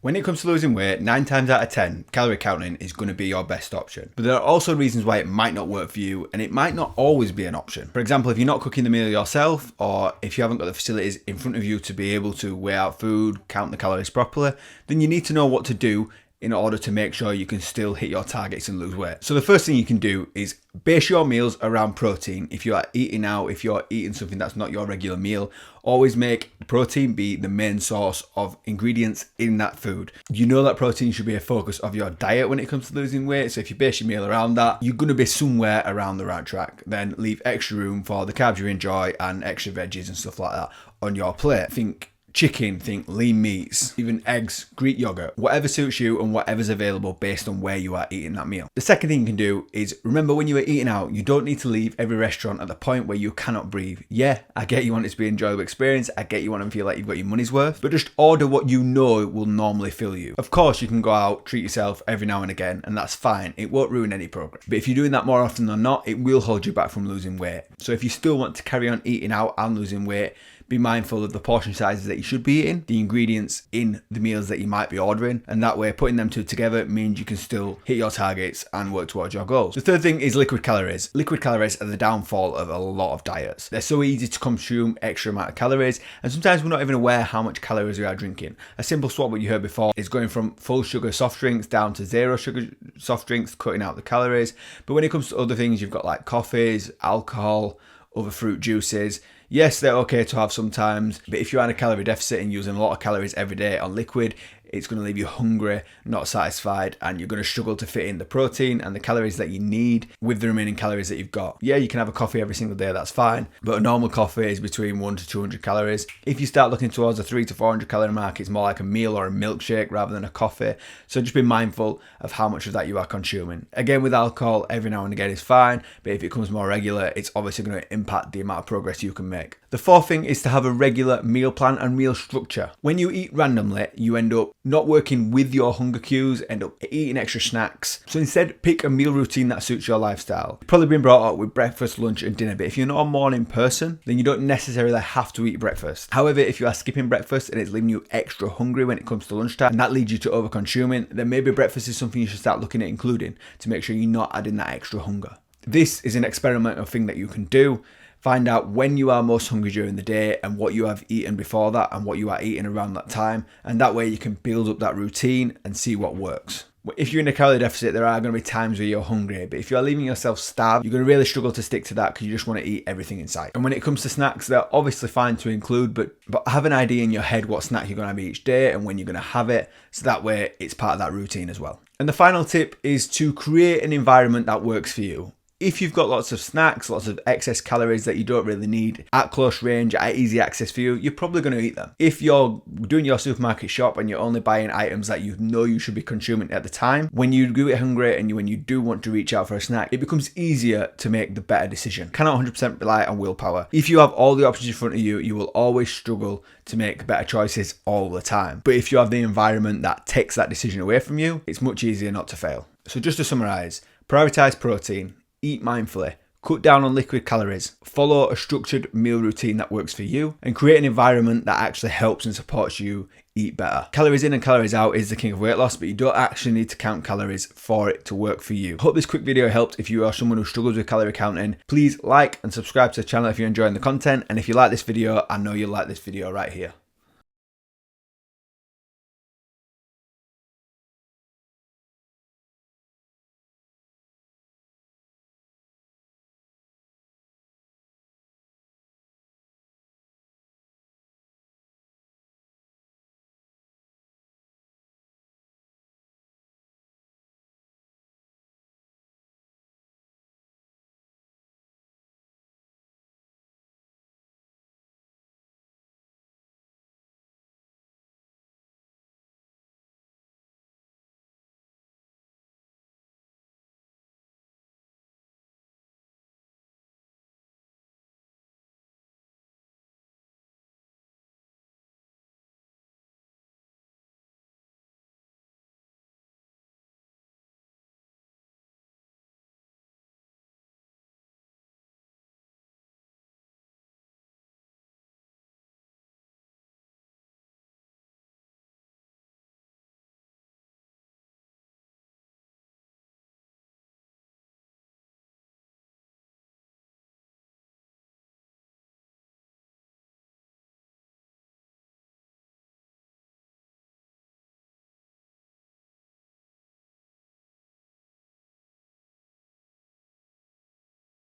When it comes to losing weight, 9 times out of 10, calorie counting is going to be your best option. But there are also reasons why it might not work for you, and it might not always be an option. For example, if you're not cooking the meal yourself, or if you haven't got the facilities in front of you to be able to weigh out food, count the calories properly, then you need to know what to do in order to make sure you can still hit your targets and lose weight. So the first thing you can do is base your meals around protein. If you are eating out, if you're eating something that's not your regular meal, always make protein be the main source of ingredients in that food. You know that protein should be a focus of your diet when it comes to losing weight. So if you base your meal around that, you're going to be somewhere around the right track. Then leave extra room for the carbs you enjoy and extra veggies and stuff like that on your plate. Think chicken, think lean meats, even eggs, Greek yogurt, whatever suits you and whatever's available based on where you are eating that meal. The second thing you can do is remember when you are eating out, you don't need to leave every restaurant at the point where you cannot breathe. Yeah, I get you want it to be an enjoyable experience. I get you want to feel like you've got your money's worth, but just order what you know will normally fill you. Of course, you can go out, treat yourself every now and again, and that's fine. It won't ruin any progress. But if you're doing that more often than not, it will hold you back from losing weight. So if you still want to carry on eating out and losing weight, be mindful of the portion sizes that you should be eating, the ingredients in the meals that you might be ordering, and that way putting them two together means you can still hit your targets and work towards your goals. The third thing is liquid calories. Liquid calories are the downfall of a lot of diets. They're so easy to consume extra amount of calories, and sometimes we're not even aware how much calories we are drinking. A simple swap, what you heard before, is going from full sugar soft drinks down to zero sugar soft drinks, cutting out the calories. But when it comes to other things, you've got like coffees, alcohol, other fruit juices. Yes, they're okay to have sometimes, but if you're on a calorie deficit and using a lot of calories every day on liquid, it's going to leave you hungry, not satisfied, and you're going to struggle to fit in the protein and the calories that you need with the remaining calories that you've got. Yeah, you can have a coffee every single day, that's fine, but a normal coffee is between 100 to 200 calories. If you start looking towards the 300 to 400 calorie mark, it's more like a meal or a milkshake rather than a coffee. So just be mindful of how much of that you are consuming. Again, with alcohol, every now and again is fine, but if it becomes more regular, it's obviously going to impact the amount of progress you can make. The fourth thing is to have a regular meal plan and meal structure. When you eat randomly, you end up not working with your hunger cues, end up eating extra snacks. So instead, pick a meal routine that suits your lifestyle. You've probably been brought up with breakfast, lunch and dinner, but if you're not a morning person, then you don't necessarily have to eat breakfast. However, if you are skipping breakfast and it's leaving you extra hungry when it comes to lunchtime, and that leads you to over-consuming, then maybe breakfast is something you should start looking at including to make sure you're not adding that extra hunger. This is an experimental thing that you can do. Find out when you are most hungry during the day and what you have eaten before that and what you are eating around that time. And that way you can build up that routine and see what works. If you're in a calorie deficit, there are going to be times where you're hungry, but if you're leaving yourself starved, you're going to really struggle to stick to that because you just want to eat everything in sight. And when it comes to snacks, they're obviously fine to include, but have an idea in your head what snack you're going to have each day and when you're going to have it, so that way it's part of that routine as well. And the final tip is to create an environment that works for you. If you've got lots of snacks, lots of excess calories that you don't really need at close range, at easy access for you, you're probably going to eat them. If you're doing your supermarket shop and you're only buying items that you know you should be consuming at the time, when you do get hungry and when you do want to reach out for a snack, it becomes easier to make the better decision. Cannot 100% rely on willpower. If you have all the options in front of you, you will always struggle to make better choices all the time. But if you have the environment that takes that decision away from you, it's much easier not to fail. So just to summarize, prioritize protein, eat mindfully, cut down on liquid calories, follow a structured meal routine that works for you, and create an environment that actually helps and supports you eat better. Calories in and calories out is the king of weight loss, but you don't actually need to count calories for it to work for you. Hope this quick video helped. If you are someone who struggles with calorie counting, please like and subscribe to the channel if you're enjoying the content. And if you like this video, I know you'll like this video right here.